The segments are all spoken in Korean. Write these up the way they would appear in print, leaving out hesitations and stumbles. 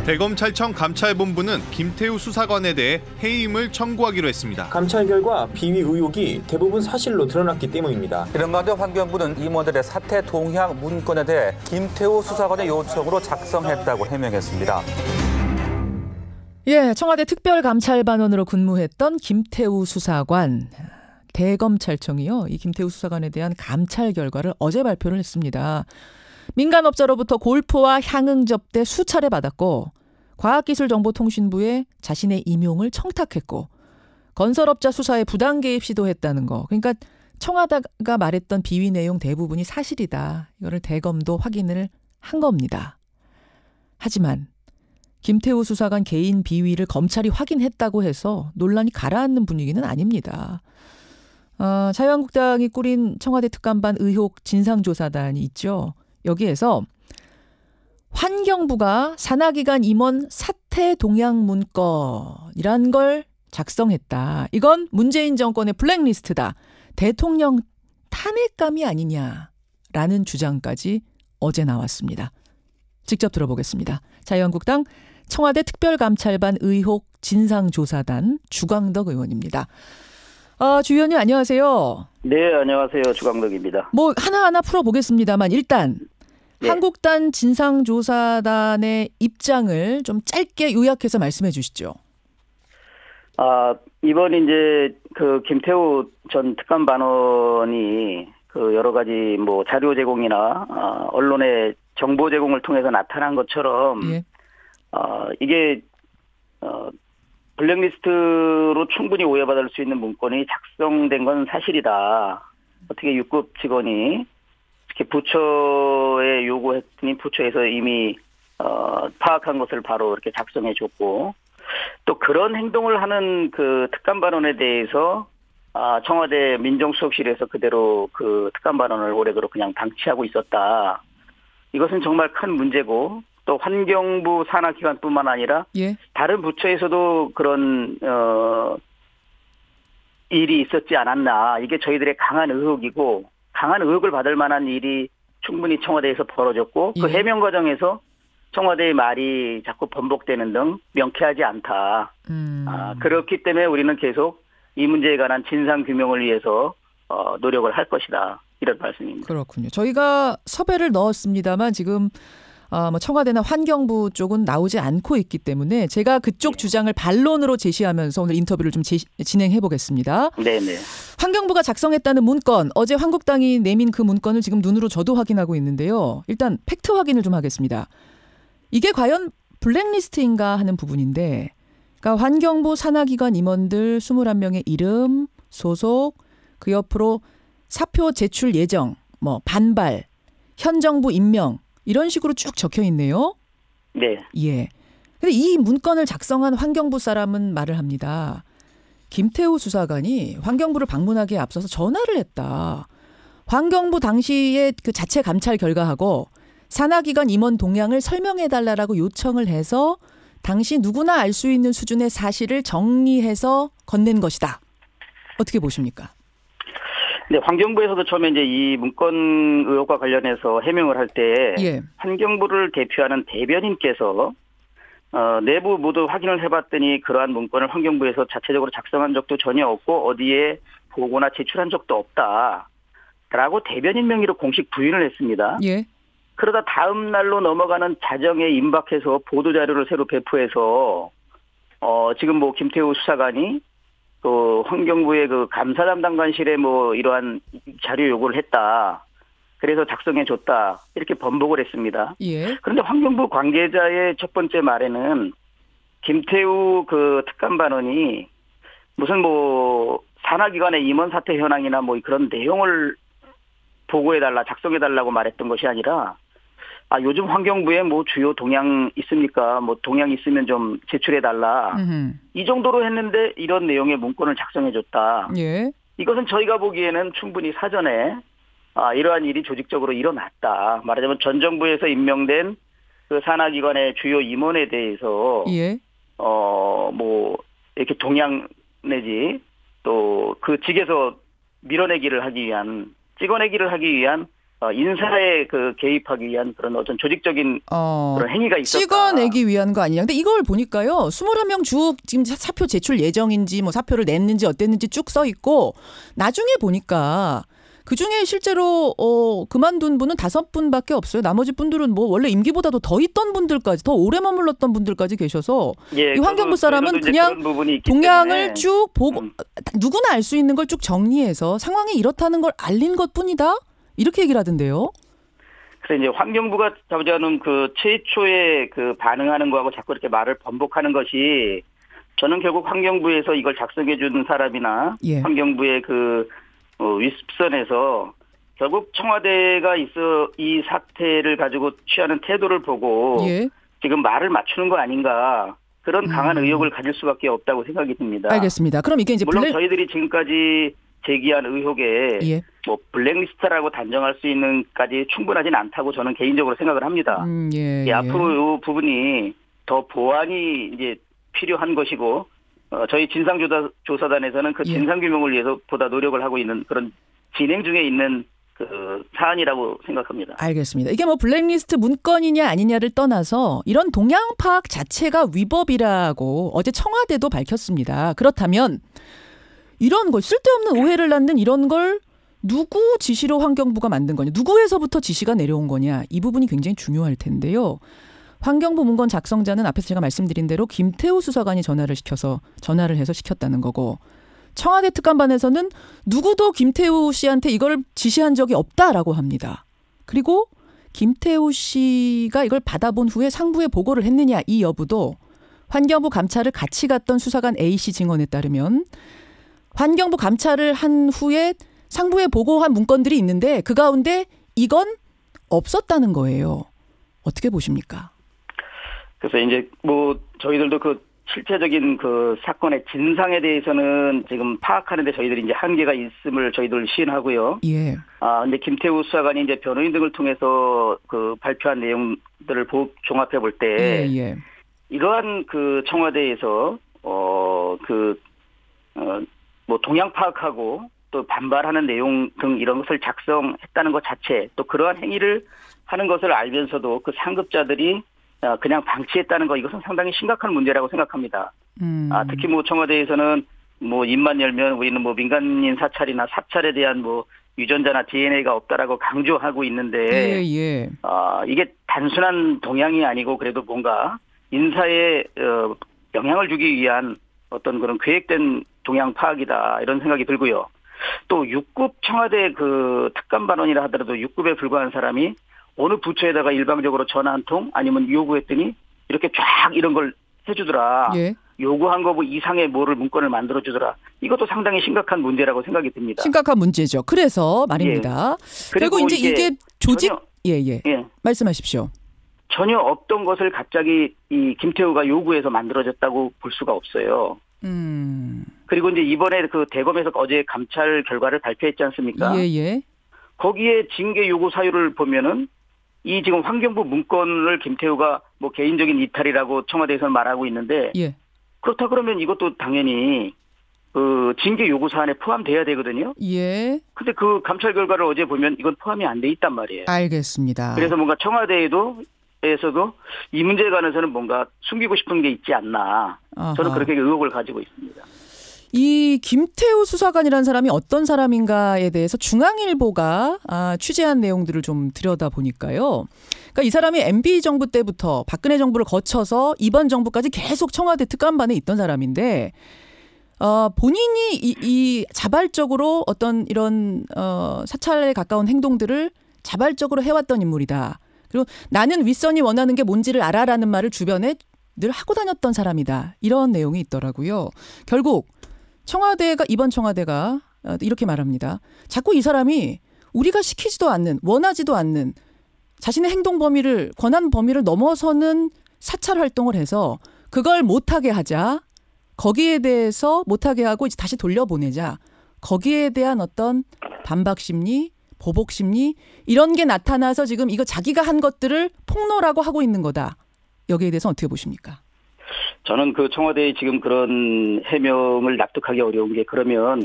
대검찰청 감찰본부는 김태우 수사관에 대해 해임을 청구하기로 했습니다. 감찰 결과 비위 의혹이 대부분 사실로 드러났기 때문입니다. 이런 가운데 환경부는 임원들의 사퇴 동향 문건에 대해 김태우 수사관의 요청으로 작성했다고 해명했습니다. 예, 청와대 특별감찰반원으로 근무했던 김태우 수사관. 대검찰청이요, 이 김태우 수사관에 대한 감찰 결과를 어제 발표를 했습니다. 민간업자로부터 골프와 향응 접대 수차례 받았고 과학기술정보통신부에 자신의 임용을 청탁했고 건설업자 수사에 부당 개입 시도했다는 거. 그러니까 청와대가 말했던 비위 내용 대부분이 사실이다. 이거를 대검도 확인을 한 겁니다. 하지만 김태우 수사관 개인 비위를 검찰이 확인했다고 해서 논란이 가라앉는 분위기는 아닙니다. 자유한국당이 꾸린 청와대 특감반 의혹 진상조사단이 있죠. 여기에서 환경부가 산하기관 임원 사퇴 동향 문건이란 걸 작성했다. 이건 문재인 정권의 블랙리스트다. 대통령 탄핵감이 아니냐라는 주장까지 어제 나왔습니다. 직접 들어보겠습니다. 자유한국당 청와대 특별감찰반 의혹 진상조사단 주광덕 의원입니다. 주 의원님 안녕하세요. 네, 안녕하세요. 주광덕입니다. 뭐 하나하나 풀어보겠습니다만 일단 네. 한국단 진상조사단의 입장을 좀 짧게 요약해서 말씀해 주시죠. 이번 이제 그 김태우 전 특감반원이 그 여러 가지 뭐 자료 제공이나 언론의 정보 제공을 통해서 나타난 것처럼 예. 이게 블랙리스트로 충분히 오해받을 수 있는 문건이 작성된 건 사실이다. 어떻게 6급 직원이 특히 부처에 요구했더니 부처에서 이미 파악한 것을 바로 이렇게 작성해 줬고 또 그런 행동을 하는 그 특감반원에 대해서 청와대 민정수석실에서 그대로 그 특감반원을 오래도록 그냥 방치하고 있었다. 이것은 정말 큰 문제고 또 환경부 산하기관뿐만 아니라 예. 다른 부처에서도 그런 일이 있었지 않았나. 이게 저희들의 강한 의혹이고 강한 의혹을 받을 만한 일이 충분히 청와대에서 벌어졌고 그 예. 해명 과정에서 청와대의 말이 자꾸 번복되는 등 명쾌하지 않다. 그렇기 때문에 우리는 계속 이 문제에 관한 진상규명을 위해서 노력을 할 것이다. 이런 말씀입니다. 그렇군요. 저희가 섭외를 넣었습니다만 지금 뭐 청와대나 환경부 쪽은 나오지 않고 있기 때문에 제가 그쪽 주장을 반론으로 제시하면서 오늘 인터뷰를 좀 진행해 보겠습니다. 네네. 환경부가 작성했다는 문건, 어제 한국당이 내민 그 문건을 지금 눈으로 저도 확인하고 있는데요. 일단 팩트 확인을 좀 하겠습니다. 이게 과연 블랙리스트인가 하는 부분인데, 그러니까 환경부 산하기관 임원들 21명의 이름, 소속, 그 옆으로 사표 제출 예정, 뭐 반발, 현 정부 임명 이런 식으로 쭉 적혀 있네요. 네. 예. 근데 이 문건을 작성한 환경부 사람은 말을 합니다. 김태우 수사관이 환경부를 방문하기에 앞서서 전화를 했다. 환경부 당시의 그 자체 감찰 결과하고 산하기관 임원 동향을 설명해달라고 요청을 해서 당시 누구나 알 수 있는 수준의 사실을 정리해서 건넨 것이다. 어떻게 보십니까? 네, 환경부에서도 처음에 이제 이 문건 의혹과 관련해서 해명을 할 때 예. 환경부를 대표하는 대변인께서 내부 모두 확인을 해봤더니 그러한 문건을 환경부에서 자체적으로 작성한 적도 전혀 없고 어디에 보고나 제출한 적도 없다라고 대변인 명의로 공식 부인을 했습니다. 예. 그러다 다음 날로 넘어가는 자정에 임박해서 보도자료를 새로 배포해서 지금 뭐 김태우 수사관이 또 환경부의 그 감사 담당관실에 뭐 이러한 자료 요구를 했다. 그래서 작성해 줬다. 이렇게 번복을 했습니다. 예. 그런데 환경부 관계자의 첫 번째 말에는 김태우 그 특감반원이 무슨 뭐 산하기관의 임원 사퇴 현황이나 뭐 그런 내용을 보고해달라, 작성해달라고 말했던 것이 아니라 요즘 환경부에 뭐 주요 동향 있습니까? 뭐 동향 있으면 좀 제출해달라. 이 정도로 했는데 이런 내용의 문건을 작성해줬다. 예. 이것은 저희가 보기에는 충분히 사전에 이러한 일이 조직적으로 일어났다. 말하자면 전 정부에서 임명된 그 산하기관의 주요 임원에 대해서 예. 뭐 이렇게 동향 내지 또 그 직에서 밀어내기를 하기 위한 찍어내기를 하기 위한 인사에 그 개입하기 위한 그런 어떤 조직적인 그런 행위가 있었다. 찍어내기 위한 거 아니냐. 근데 이걸 보니까요. 21명 쭉 지금 사표 제출 예정인지 뭐 사표를 냈는지 어땠는지 쭉 써 있고 나중에 보니까 그중에 실제로 그만둔 분은 5분밖에 없어요. 나머지 분들은 뭐 원래 임기보다도 더 있던 분들까지 더 오래 머물렀던 분들까지 계셔서 예, 이 환경부 사람은 그냥 동향을 쭉 보고 누구나 알 수 있는 걸 쭉 정리해서 상황이 이렇다는 걸 알린 것뿐이다. 이렇게 얘기를 하던데요. 그래서 이제 환경부가 자부하는 그 최초에 그 반응하는 거하고 자꾸 이렇게 말을 번복하는 것이 저는 결국 환경부에서 이걸 작성해 주는 사람이나 예. 환경부의 그 윗선에서 결국 청와대가 있어 이 사태를 가지고 취하는 태도를 보고 예. 지금 말을 맞추는 거 아닌가 그런 강한 의혹을 가질 수밖에 없다고 생각이 듭니다. 알겠습니다. 그럼 이게 이제 물론 저희들이 지금까지 제기한 의혹에 예. 뭐 블랙리스트라고 단정할 수 있는까지 충분하진 않다고 저는 개인적으로 생각을 합니다. 예. 앞으로 이 부분이 더 보완이 이제 필요한 것이고 저희 진상조사단에서는 그 예. 진상규명을 위해서 보다 노력을 하고 있는 그런 진행 중에 있는 그 사안이라고 생각합니다. 알겠습니다. 이게 뭐 블랙리스트 문건이냐 아니냐를 떠나서 이런 동향 파악 자체가 위법이라고 어제 청와대도 밝혔습니다. 그렇다면 이런 거 쓸데없는 오해를 낳는 이런 걸 누구 지시로 환경부가 만든 거냐, 누구에서부터 지시가 내려온 거냐, 이 부분이 굉장히 중요할 텐데요. 환경부 문건 작성자는 앞에서 제가 말씀드린 대로 김태우 수사관이 전화를 해서 시켰다는 거고, 청와대 특감반에서는 누구도 김태우 씨한테 이걸 지시한 적이 없다라고 합니다. 그리고 김태우 씨가 이걸 받아본 후에 상부에 보고를 했느냐, 이 여부도 환경부 감찰을 같이 갔던 수사관 A씨 증언에 따르면 환경부 감찰을 한 후에 상부에 보고한 문건들이 있는데 그 가운데 이건 없었다는 거예요. 어떻게 보십니까? 그래서 이제 뭐 저희들도 그 실체적인 그 사건의 진상에 대해서는 지금 파악하는데 저희들이 이제 한계가 있음을 저희들 시인하고요. 예. 근데 김태우 수사관이 이제 변호인 등을 통해서 그 발표한 내용들을 종합해 볼 때 예. 이러한 그 청와대에서 뭐 동향 파악하고 또 반발하는 내용 등 이런 것을 작성했다는 것 자체, 또 그러한 행위를 하는 것을 알면서도 그 상급자들이 그냥 방치했다는 거, 이것은 상당히 심각한 문제라고 생각합니다. 특히 뭐 청와대에서는 뭐 입만 열면 우리는 뭐 민간인 사찰이나 사찰에 대한 뭐 유전자나 DNA가 없다라고 강조하고 있는데 이게 단순한 동향이 아니고 그래도 뭔가 인사에 영향을 주기 위한 어떤 그런 계획된 동향 파악이다, 이런 생각이 들고요. 또 6급 청와대 그 특감반원이라 하더라도 6급에 불과한 사람이 어느 부처에다가 일방적으로 전화 한 통 아니면 요구했더니 이렇게 쫙 이런 걸 해주더라. 예. 요구한 거 뭐 이상의 뭐를 문건을 만들어주더라. 이것도 상당히 심각한 문제라고 생각이 듭니다. 심각한 문제죠. 그래서 말입니다. 예. 그리고 이제 이게 조직 예. 말씀하십시오. 전혀 없던 것을 갑자기 이 김태우가 요구해서 만들어졌다고 볼 수가 없어요. 그리고 이제 이번에 그 대검에서 어제 감찰 결과를 발표했지 않습니까? 예. 거기에 징계 요구 사유를 보면은 이 지금 환경부 문건을 김태우가 뭐 개인적인 이탈이라고 청와대에서는 말하고 있는데 그렇다 그러면 이것도 당연히 그 징계 요구 사안에 포함돼야 되거든요. 예. 근데 그 감찰 결과를 어제 보면 이건 포함이 안 돼 있단 말이에요. 알겠습니다. 그래서 뭔가 청와대에서도 이 문제에 관해서는 뭔가 숨기고 싶은 게 있지 않나. 저는 그렇게 의혹을 가지고 있습니다. 이 김태우 수사관이라는 사람이 어떤 사람인가에 대해서 중앙일보가 취재한 내용들을 좀 들여다보니까요. 그러니까 이 사람이 MB 정부 때부터 박근혜 정부를 거쳐서 이번 정부까지 계속 청와대 특감반에 있던 사람인데 본인이 이 자발적으로 어떤 이런 사찰에 가까운 행동들을 자발적으로 해왔던 인물이다. 그리고 나는 윗선이 원하는 게 뭔지를 알아라는 말을 주변에 늘 하고 다녔던 사람이다. 이런 내용이 있더라고요. 결국 이번 청와대가 이렇게 말합니다. 자꾸 이 사람이 우리가 시키지도 않는, 원하지도 않는 자신의 행동 범위를, 권한 범위를 넘어서는 사찰 활동을 해서 그걸 못하게 하자. 거기에 대해서 못하게 하고 이제 다시 돌려보내자. 거기에 대한 어떤 반박 심리, 보복 심리, 이런 게 나타나서 지금 이거 자기가 한 것들을 폭로라고 하고 있는 거다. 여기에 대해서 어떻게 보십니까? 저는 그 청와대의 지금 그런 해명을 납득하기 어려운 게, 그러면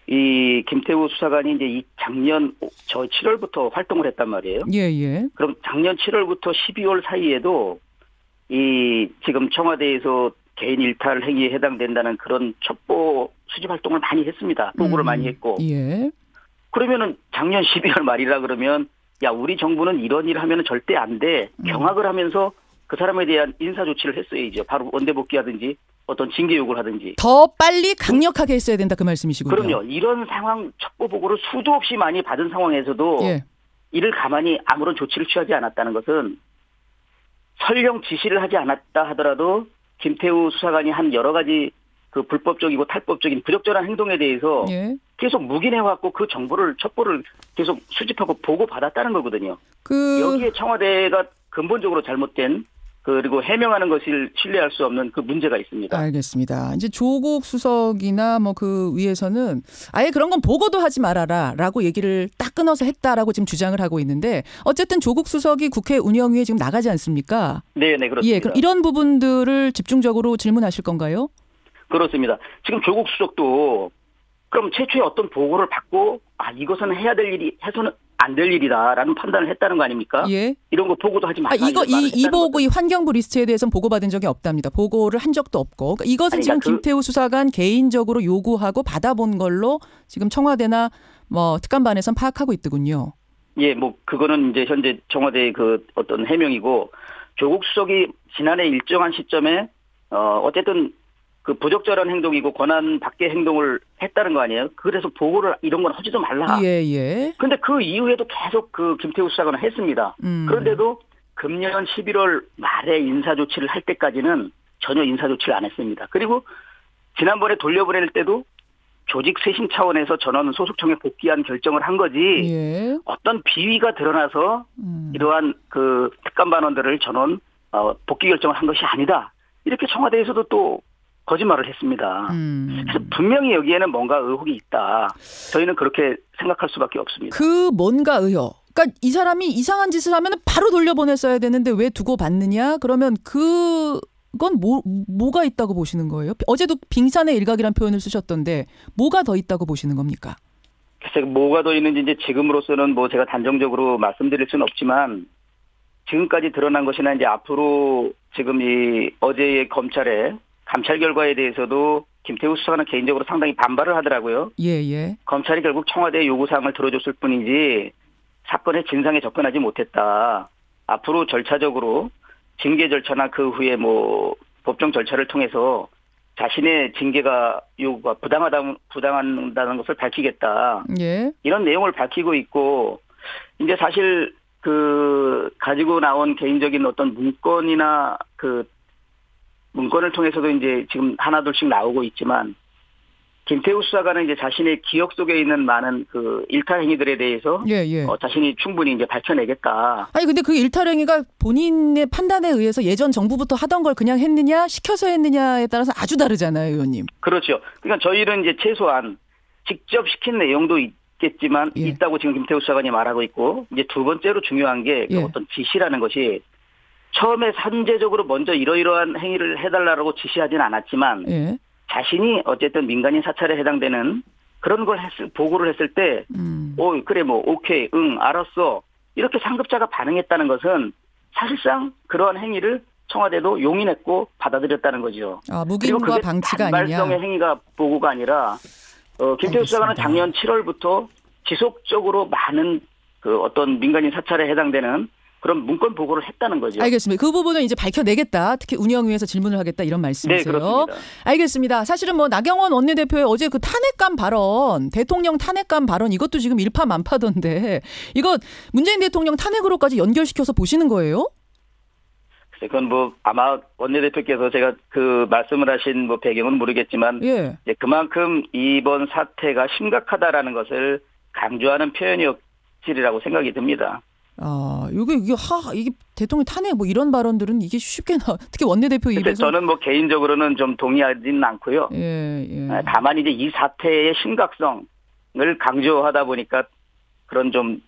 이 김태우 수사관이 이제 이 작년 7월부터 활동을 했단 말이에요. 예, 예. 그럼 작년 7월부터 12월 사이에도 이 지금 청와대에서 개인 일탈 행위에 해당된다는 그런 첩보 수집 활동을 많이 했습니다. 보고를 많이 했고. 예. 그러면은 작년 12월 말이라 그러면 야, 우리 정부는 이런 일 하면은 절대 안 돼. 경악을 하면서 그 사람에 대한 인사 조치를 했어야죠. 바로 원대 복귀하든지 어떤 징계 요구를 하든지. 더 빨리 강력하게 했어야 된다 그 말씀이시군요. 그럼요. 이런 상황 첩보 보고를 수도 없이 많이 받은 상황에서도 예. 이를 가만히 아무런 조치를 취하지 않았다는 것은 설령 지시를 하지 않았다 하더라도 김태우 수사관이 한 여러 가지 그 불법적이고 탈법적인 부적절한 행동에 대해서 예. 계속 묵인해왔고 그 정보를 첩보를 계속 수집하고 보고받았다는 거거든요. 여기에 청와대가 근본적으로 잘못된 그리고 해명하는 것을 신뢰할 수 없는 그 문제가 있습니다. 알겠습니다. 이제 조국 수석이나 뭐 그 위에서는 아예 그런 건 보고도 하지 말아라라고 얘기를 딱 끊어서 했다라고 지금 주장을 하고 있는데 어쨌든 조국 수석이 국회 운영위에 지금 나가지 않습니까? 네, 그렇습니다. 예, 그럼 이런 부분들을 집중적으로 질문하실 건가요? 그렇습니다. 지금 조국 수석도 그럼 최초에 어떤 보고를 받고 이것은 해야 될 일이 해서는 안 될 일이다라는 판단을 했다는 거 아닙니까? 예. 이런 거 보고도 하지 말라. 이 보고 이 환경부 리스트에 대해서는 보고받은 적이 없답니다. 보고를 한 적도 없고. 그러니까 이것은 지금 김태우 수사관 개인적으로 요구하고 받아본 걸로 지금 청와대나 뭐 특감반에선 파악하고 있더군요. 예, 뭐 그거는 이제 현재 청와대의 그 어떤 해명이고 조국 수석이 지난해 일정한 시점에 어쨌든 그 부적절한 행동이고 권한 밖의 행동을 했다는 거 아니에요? 그래서 보고를 이런 건 하지도 말라. 예, 예. 근데 그 이후에도 계속 그 김태우 수사관은 했습니다. 그런데도 금년 11월 말에 인사조치를 할 때까지는 전혀 인사조치를 안 했습니다. 그리고 지난번에 돌려보낼 때도 조직 쇄신 차원에서 전원 소속청에 복귀한 결정을 한 거지. 예. 어떤 비위가 드러나서 이러한 그 특감반원들을 전원 복귀 결정을 한 것이 아니다. 이렇게 청와대에서도 또 거짓말을 했습니다. 그래서 분명히 여기에는 뭔가 의혹이 있다. 저희는 그렇게 생각할 수밖에 없습니다. 그 뭔가 의혹. 그러니까 이 사람이 이상한 짓을 하면 바로 돌려보냈어야 되는데 왜 두고 받느냐? 그러면 그건 뭐가 있다고 보시는 거예요? 어제도 빙산의 일각이라는 표현을 쓰셨던데 뭐가 더 있다고 보시는 겁니까? 글쎄 뭐가 더 있는지 이제 지금으로서는 뭐 제가 단정적으로 말씀드릴 수는 없지만 지금까지 드러난 것이나 이제 앞으로 지금 이 어제의 검찰의 감찰 결과에 대해서도 김태우 수사관은 개인적으로 상당히 반발을 하더라고요. 예, 예. 검찰이 결국 청와대의 요구사항을 들어줬을 뿐이지 사건의 진상에 접근하지 못했다. 앞으로 절차적으로 징계 절차나 그 후에 뭐 법정 절차를 통해서 자신의 징계가 요구가 부당하다는 것을 밝히겠다. 예. 이런 내용을 밝히고 있고 이제 사실 그 가지고 나온 개인적인 어떤 문건이나 그 문건을 통해서도 이제 지금 하나둘씩 나오고 있지만 김태우 수사관은 이제 자신의 기억 속에 있는 많은 그 일탈 행위들에 대해서 자신이 충분히 이제 밝혀내겠다. 아니 근데 그 일탈 행위가 본인의 판단에 의해서 예전 정부부터 하던 걸 그냥 했느냐 시켜서 했느냐에 따라서 아주 다르잖아요, 의원님. 그렇죠. 그러니까 저희는 이제 최소한 직접 시킨 내용도 있겠지만 있다고 지금 김태우 수사관이 말하고 있고 이제 두 번째로 중요한 게 어떤 지시라는 것이 처음에 선제적으로 먼저 이러이러한 행위를 해달라고 지시하진 않았지만 자신이 어쨌든 민간인 사찰에 해당되는 그런 걸 보고를 했을 때 그래 뭐 오케이 알았어 이렇게 상급자가 반응했다는 것은 사실상 그러한 행위를 청와대도 용인했고 받아들였다는 거죠. 묵인과 방치가 아니냐. 단발성의 행위가 보고가 아니라 김태우 수사관은 작년 7월부터 지속적으로 많은 그 어떤 민간인 사찰에 해당되는 그런 문건 보고를 했다는 거죠. 알겠습니다. 그 부분은 이제 밝혀내겠다. 특히 운영위에서 질문을 하겠다 이런 말씀이세요. 네, 그렇습니다. 알겠습니다. 사실은 뭐 나경원 원내대표의 어제 그 탄핵감 발언, 대통령 탄핵감 발언 이것도 지금 일파만파던데 이거 문재인 대통령 탄핵으로까지 연결시켜서 보시는 거예요? 그건 뭐 아마 원내대표께서 제가 그 말씀을 하신 뭐 배경은 모르겠지만 이제 그만큼 이번 사태가 심각하다라는 것을 강조하는 표현이었으리라고 생각이 듭니다. 이게 대통령 탄핵 뭐 이런 발언들은 이게 쉽게 특히 원내대표 입에서 저는 뭐 개인적으로는 좀 동의하지는 않고요. 다만 이제 이 사태의 심각성을 강조하다 보니까 그런 좀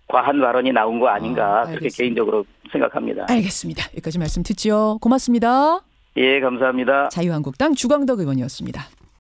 과한 발언이 나온 거 아닌가 그렇게 개인적으로 생각합니다. 알겠습니다. 여기까지 말씀 듣죠. 고맙습니다. 예, 감사합니다. 자유한국당 주광덕 의원이었습니다.